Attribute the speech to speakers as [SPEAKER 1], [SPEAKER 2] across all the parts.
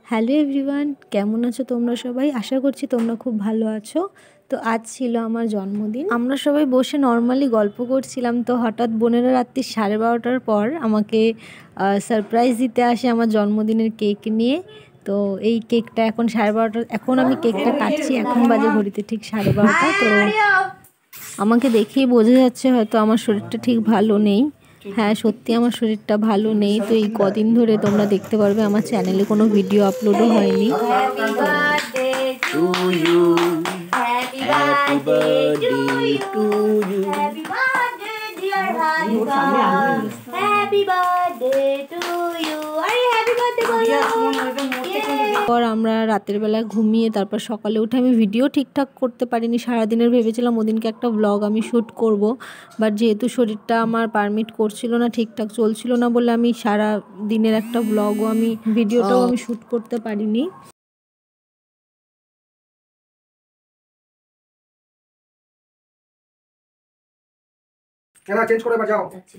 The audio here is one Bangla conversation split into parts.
[SPEAKER 1] হ্যালো এভরিওয়ান, কেমন আছো তোমরা সবাই? আশা করছি তোমরা খুব ভালো আছো। তো আজ ছিল আমার জন্মদিন। আমরা সবাই বসে নর্মালি গল্প করছিলাম, তো হঠাৎ বোনেরা রাত্রি 12:30টার পর আমাকে সারপ্রাইজ দিতে আসে আমার জন্মদিনের কেক নিয়ে। তো এই কেকটা এখন 12:30, এখন আমি কেকটা কাটছি, এখন বাজে ঘড়িতে ঠিক 12:30। তো আমাকে দেখেই বোঝা যাচ্ছে হয়তো আমার শরীরটা ঠিক ভালো নেই। হ্যাঁ, সত্যি আমার শরীরটা ভালো নেই। তো এই কদিন ধরে তোমরা দেখতে পারবে আমার চ্যানেলে কোনো ভিডিও আপলোডও হয়নি। পর আমরা রাতের বেলা ঘুমিয়ে তারপর সকালে উঠে আমি ভিডিও ঠিকঠাক করতে পারিনি সারাদিনের। ভেবেছিলাম ওদিনকে একটা ব্লগ আমি শ্যুট করব, বাট যেহেতু শরীরটা আমার পারমিট করছিল না, ঠিকঠাক চলছিল না বলে আমি সারা দিনের একটা ব্লগও ভিডিওটাও আমি শ্যুট করতে পারিনি।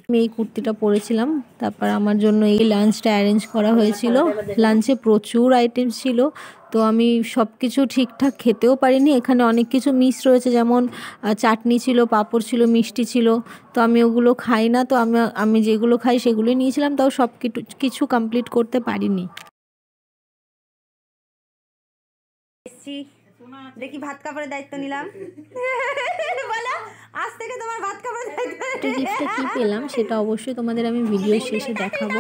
[SPEAKER 1] আমি এই কুর্তিটা পরেছিলাম। তারপর আমার জন্য এই লাঞ্চটা অ্যারেঞ্জ করা হয়েছিল। লাঞ্চে প্রচুর আইটেমস ছিল, তো আমি সব কিছু ঠিকঠাক খেতেও পারিনি। এখানে অনেক কিছু মিস রয়েছে, যেমন চাটনি ছিল, পাঁপড় ছিল, মিষ্টি ছিল। তো আমি ওগুলো খাই না, তো আমি যেগুলো খাই সেগুলোই নিয়েছিলাম, তাও সব কিছু কমপ্লিট করতে পারিনি।
[SPEAKER 2] দেখি ভাত কাপড়ের দায়িত্ব নিলাম। বলো, আজ থেকে তোমার ভাত কাপড়ের দায়িত্ব।
[SPEAKER 1] গিফটটা কি পেলাম সেটা অবশ্যই তোমাদের আমি ভিডিও শেষে দেখাবো।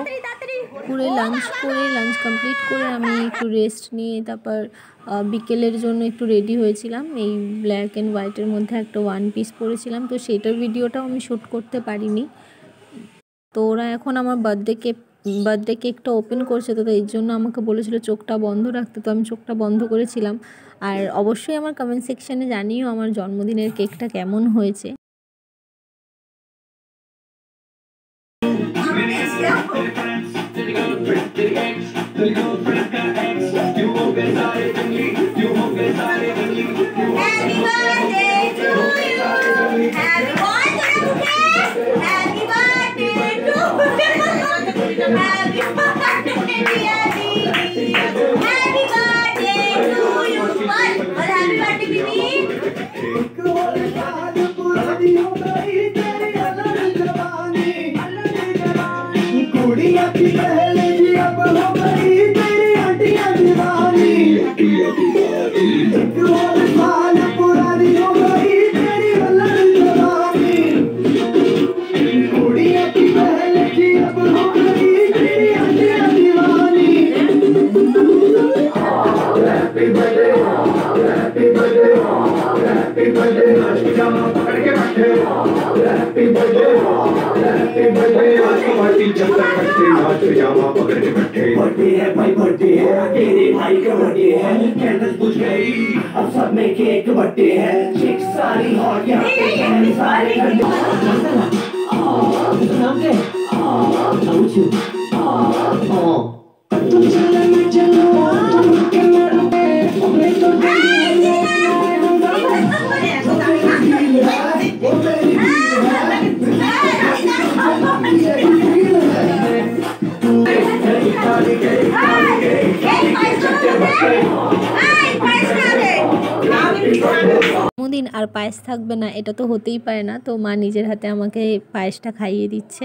[SPEAKER 1] পুরো লাঞ্চ কমপ্লিট করে আমি একটু রেস্ট নিয়ে তারপর বিকেলের জন্য একটু রেডি হয়েছিলাম। এই ব্ল্যাক অ্যান্ড হোয়াইটের মধ্যে একটা ওয়ান পিস পরেছিলাম, তো সেটার ভিডিওটাও আমি শ্যুট করতে পারিনি। তো ওরা এখন আমার বার্থডে কেকটা ওপেন করছে, তো এই জন্য আমাকে বলেছিল চোখটা বন্ধ রাখতে, তো আমি চোখটা বন্ধ করেছিলাম। আর অবশ্যই আমার কমেন্ট সেকশানে জানিও আমার জন্মদিনের কেকটা কেমন হয়েছে।
[SPEAKER 3] बर्थडे है भाई, बर्थडे है तेरे भाई का बर्थडे है। कैंडल बुझ गई, अब सब में केक बर्थडे है। चिक सारी हॉट यहाँ पे सारे
[SPEAKER 1] জন্মদিন আর পায়েস থাকবে না, এটা তো হতেই পারে না। তো মা নিজের হাতে আমাকে পায়েসটা খাইয়ে দিচ্ছে।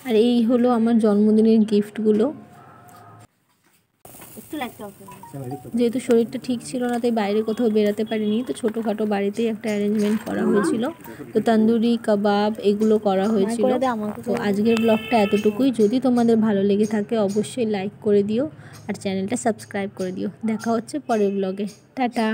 [SPEAKER 1] আর এই হলো আমার জন্মদিনের গিফটগুলো। যেহেতু শরীরটা ঠিক ছিল না, তাই বাইরে কোথাও বেরাতে পারিনি, তো ছোটোখাটো বাড়িতেই একটা অ্যারেঞ্জমেন্ট করা হয়েছিল। তো তন্দুরি কাবাব এগুলো করা হয়েছিল। তো আজকের ব্লগটা এতটুকুই। যদি তোমাদের ভালো লেগে থাকে অবশ্যই লাইক করে দিও আর চ্যানেলটা সাবস্ক্রাইব করে দিও। দেখা হচ্ছে পরের ব্লগে। টাটা।